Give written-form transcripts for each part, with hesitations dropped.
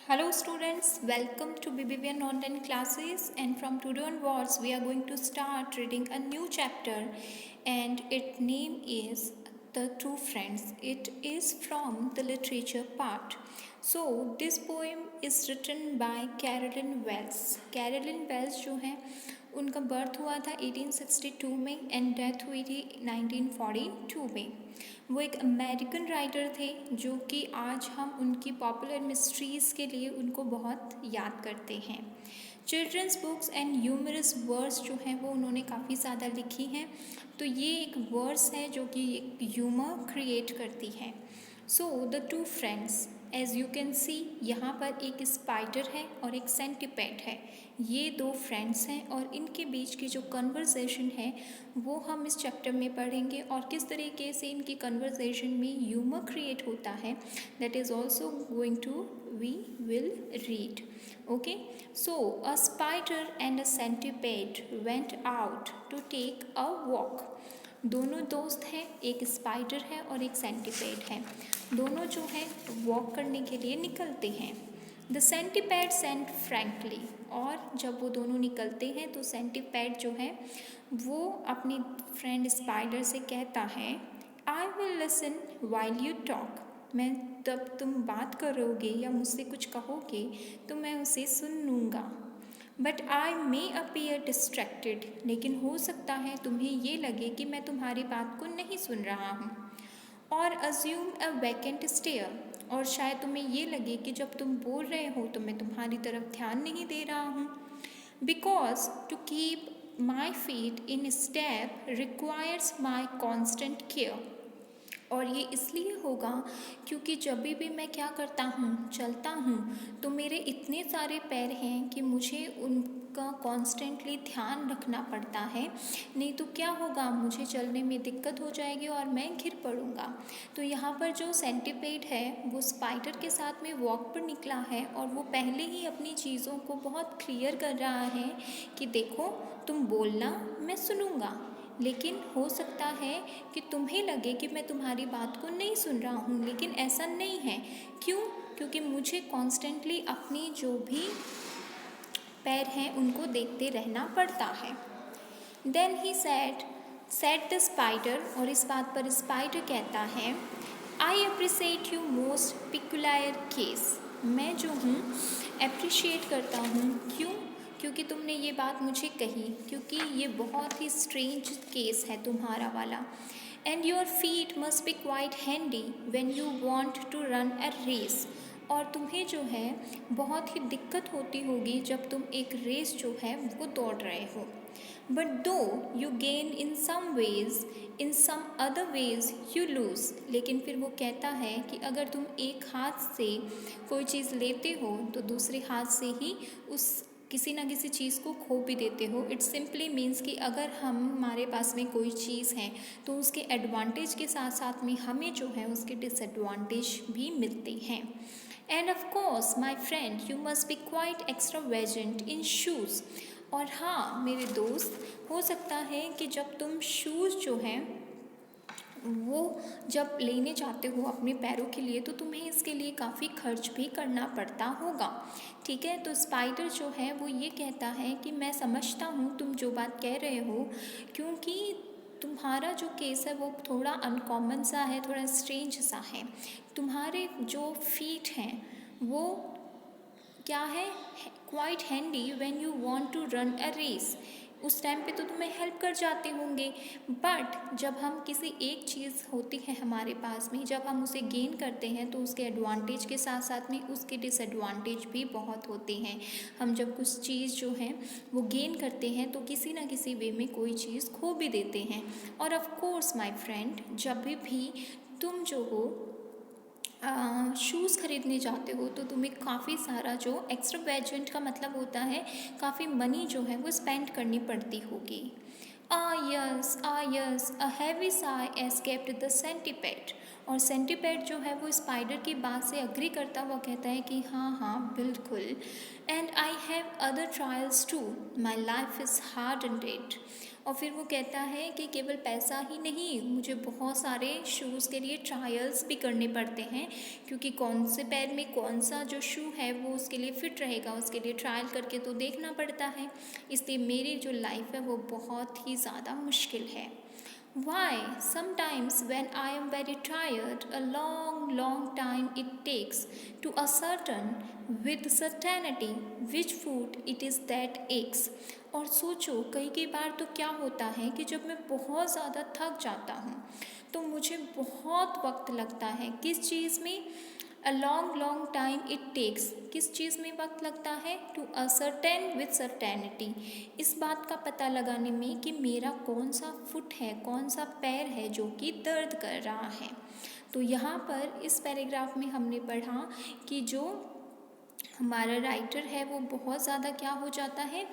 Hello students, welcome to BBVN online classes, and from today onwards we are going to start reading a new chapter and its name is The True Friends. It is from the literature part. So this poem is written by Carolyn Wells. Carolyn Wells जो है उनका birth हुआ था 1862 में and death हुई थी 1942 में। वो एक अमेरिकन राइटर थे जो कि आज हम उनकी पॉपुलर मिस्ट्रीज़ के लिए उनको बहुत याद करते हैं। Children's books and humorous verse जो हैं वो उन्होंने काफ़ी ज़्यादा लिखी हैं। तो ये एक वर्स है जो कि एक ह्यूमर क्रिएट करती है। So the two friends, as you can see यहाँ पर एक स्पाइडर है और एक सेंटीपेड है। ये दो फ्रेंड्स हैं और इनके बीच की जो कन्वर्सेशन है वो हम इस चैप्टर में पढ़ेंगे और किस तरीके से इनकी कन्वर्सेशन में ह्यूमर क्रिएट होता है, that is also going to we will read. Okay, so a spider and a centipede went out to take a walk. दोनों दोस्त हैं, एक स्पाइडर है और एक सेंटीपेड है। दोनों जो है वॉक करने के लिए निकलते हैं। द सेंटीपेड सेंट फ्रैंकली, और जब वो दोनों निकलते हैं तो सेंटीपेड जो है वो अपनी फ्रेंड स्पाइडर से कहता है, I will listen while you talk. मैं तब तुम बात करोगे या मुझसे कुछ कहोगे तो मैं उसे सुन लूँगा। But I may appear distracted, लेकिन हो सकता है तुम्हें ये लगे कि मैं तुम्हारी बात को नहीं सुन रहा हूँ। और अज्यूम अ वैकेंट स्टेयर, और शायद तुम्हें ये लगे कि जब तुम बोल रहे हो तो मैं तुम्हारी तरफ ध्यान नहीं दे रहा हूँ। Because to keep my feet in step requires my constant care, और ये इसलिए होगा क्योंकि जब भी मैं क्या करता हूँ, चलता हूँ, तो मेरे इतने सारे पैर हैं कि मुझे उनका कॉन्स्टेंटली ध्यान रखना पड़ता है, नहीं तो क्या होगा, मुझे चलने में दिक्कत हो जाएगी और मैं गिर पड़ूँगा। तो यहाँ पर जो सेंटीपेड है वो स्पाइडर के साथ में वॉक पर निकला है और वो पहले ही अपनी चीज़ों को बहुत क्लियर कर रहा है कि देखो तुम बोलना, मैं सुनूँगा, लेकिन हो सकता है कि तुम्हें लगे कि मैं तुम्हारी बात को नहीं सुन रहा हूँ, लेकिन ऐसा नहीं है। क्यों? क्योंकि मुझे कॉन्स्टेंटली अपनी जो भी पैर हैं उनको देखते रहना पड़ता है। Then he said the spider, और इस बात पर स्पाइडर कहता है, I appreciate you most peculiar case. मैं जो हूँ अप्रिशिएट करता हूँ। क्यों? क्योंकि तुमने ये बात मुझे कही, क्योंकि ये बहुत ही स्ट्रेंज केस है तुम्हारा वाला। And your feet must be quite handy when you want to run a race, और तुम्हें जो है बहुत ही दिक्कत होती होगी जब तुम एक रेस जो है वो दौड़ रहे हो। But though you gain in some ways, in some other ways you lose, लेकिन फिर वो कहता है कि अगर तुम एक हाथ से कोई चीज़ लेते हो तो दूसरे हाथ से ही उस किसी ना किसी चीज़ को खो भी देते हो। इट सिंपली मीन्स कि अगर हमारे पास में कोई चीज़ है तो उसके एडवांटेज के साथ साथ में हमें जो है उसके डिसएडवांटेज भी मिलते हैं। End of course my friend you must be quite extravagant in shoes, और हाँ मेरे दोस्त, हो सकता है कि जब तुम शूज़ जो हैं वो जब लेने जाते हो अपने पैरों के लिए तो तुम्हें इसके लिए काफ़ी खर्च भी करना पड़ता होगा। ठीक है, तो स्पाइडर जो है वो ये कहता है कि मैं समझता हूँ तुम जो बात कह रहे हो, क्योंकि तुम्हारा जो केस है वो थोड़ा अनकॉमन सा है, थोड़ा स्ट्रेंज सा है। तुम्हारे जो फीट हैं वो क्या है, quite handy when you want to run a race, उस टाइम पे तो तुम्हें हेल्प कर जाते होंगे। बट जब हम किसी एक चीज़ होती है हमारे पास में, जब हम उसे गेन करते हैं तो उसके एडवांटेज के साथ साथ में उसके डिसएडवांटेज भी बहुत होते हैं। हम जब कुछ चीज़ जो है वो गेन करते हैं तो किसी ना किसी वे में कोई चीज़ खो भी देते हैं। और ऑफ कोर्स माय फ्रेंड, जब भी तुम जो हो शूज़ ख़रीदने जाते हो तो तुम्हें काफ़ी सारा जो एक्स्ट्रावेजेंट का मतलब होता है, काफ़ी मनी जो है वो स्पेंड करनी पड़ती होगी। Yes, a heavy Sai escaped the centipede, और सेंटीपेड जो है वो स्पाइडर की बात से अग्री करता हुआ कहता है कि हाँ हाँ बिल्कुल। And I have other trials too, my life is hard and dead, और फिर वो कहता है कि केवल पैसा ही नहीं, मुझे बहुत सारे शूज़ के लिए ट्रायल्स भी करने पड़ते हैं, क्योंकि कौन से पैर में कौन सा जो शू है वो उसके लिए फ़िट रहेगा, उसके लिए ट्रायल करके तो देखना पड़ता है। इसलिए मेरी जो लाइफ है वो बहुत ही ज़्यादा मुश्किल है। Why? Sometimes when I am very tired, a long time it takes to ascertain with certainty which food it is that aches. और सोचो कई बार तो क्या होता है कि जब मैं बहुत ज़्यादा थक जाता हूँ तो मुझे बहुत वक्त लगता है किस चीज़ में, a long time it takes, किस चीज़ में वक्त लगता है, टू असरटेन विथ सर्टेनिटी, इस बात का पता लगाने में कि मेरा कौन सा फुट है, कौन सा पैर है जो कि दर्द कर रहा है। तो यहाँ पर इस पैराग्राफ में हमने पढ़ा कि जो हमारा राइटर है वो बहुत ज़्यादा क्या हो जाता है,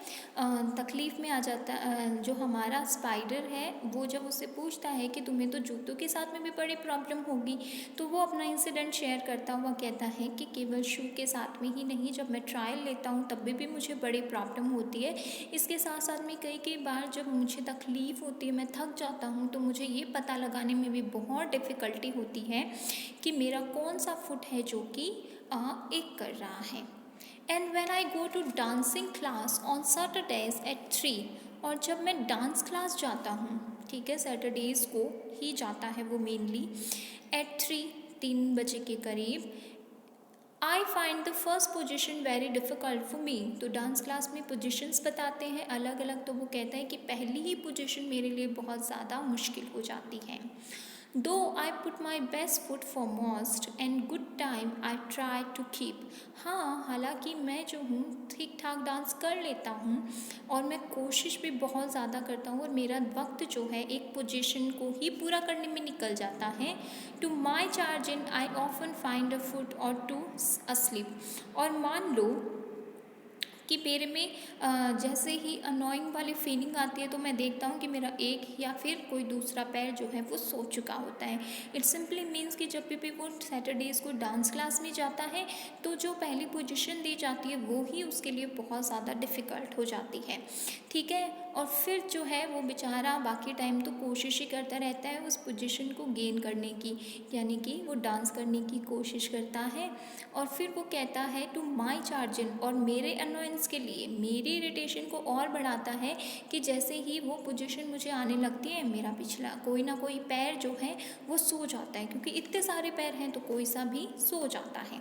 तकलीफ़ में आ जाता। जो हमारा स्पाइडर है वो जब उससे पूछता है कि तुम्हें तो जूतों के साथ में भी बड़ी प्रॉब्लम होगी, तो वो अपना इंसिडेंट शेयर करता हुआ कहता है कि केवल शू के साथ में ही नहीं, जब मैं ट्रायल लेता हूँ तब भी मुझे बड़ी प्रॉब्लम होती है। इसके साथ साथ में कई बार जब मुझे तकलीफ़ होती है, मैं थक जाता हूँ, तो मुझे ये पता लगाने में भी बहुत डिफ़िकल्टी होती है कि मेरा कौन सा फुट है जो कि एक कर रहा है। And when I go to dancing class on Saturdays at 3, और जब मैं डांस क्लास जाता हूँ, ठीक है, सैटरडेज़ को ही जाता है वो मेनली, एट 3 बजे के करीब, I find the first position very difficult for me. तो डांस क्लास में पोजिशंस बताते हैं अलग अलग, तो वो कहता है कि पहली ही पोजिशन मेरे लिए बहुत ज़्यादा मुश्किल हो जाती है। Though I put my best foot for most and good time I try to keep. हाँ, हालांकि मैं जो हूँ ठीक ठाक डांस कर लेता हूँ और मैं कोशिश भी बहुत ज़्यादा करता हूँ, और मेरा वक्त जो है एक पोजीशन को ही पूरा करने में निकल जाता है। To my charging I often find a foot or two asleep. और मान लो कि मेरे में जैसे ही अनोइंग वाली फीलिंग आती है तो मैं देखता हूँ कि मेरा एक या फिर कोई दूसरा पैर जो है वो सो चुका होता है। इट सिंपली मीन्स कि जब भी वो सैटरडेज़ को डांस क्लास में जाता है तो जो पहली पोजीशन दी जाती है वो ही उसके लिए बहुत ज़्यादा डिफ़िकल्ट हो जाती है, ठीक है। और फिर जो है वो बेचारा बाकी टाइम तो कोशिश ही करता रहता है उस पोजीशन को गेन करने की, यानी कि वो डांस करने की कोशिश करता है। और फिर वो कहता है टू माई चार्जिन, और मेरे अनोइंस के लिए मेरी इरिटेशन को और बढ़ाता है कि जैसे ही वो पोजीशन मुझे आने लगती है मेरा पिछला कोई ना कोई पैर जो है वो सो जाता है, क्योंकि इतने सारे पैर हैं तो कोई सा भी सो जाता है।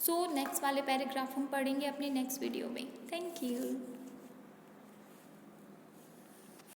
सो नेक्स्ट वाले पैराग्राफ हम पढ़ेंगे अपने नेक्स्ट वीडियो में। Thank you.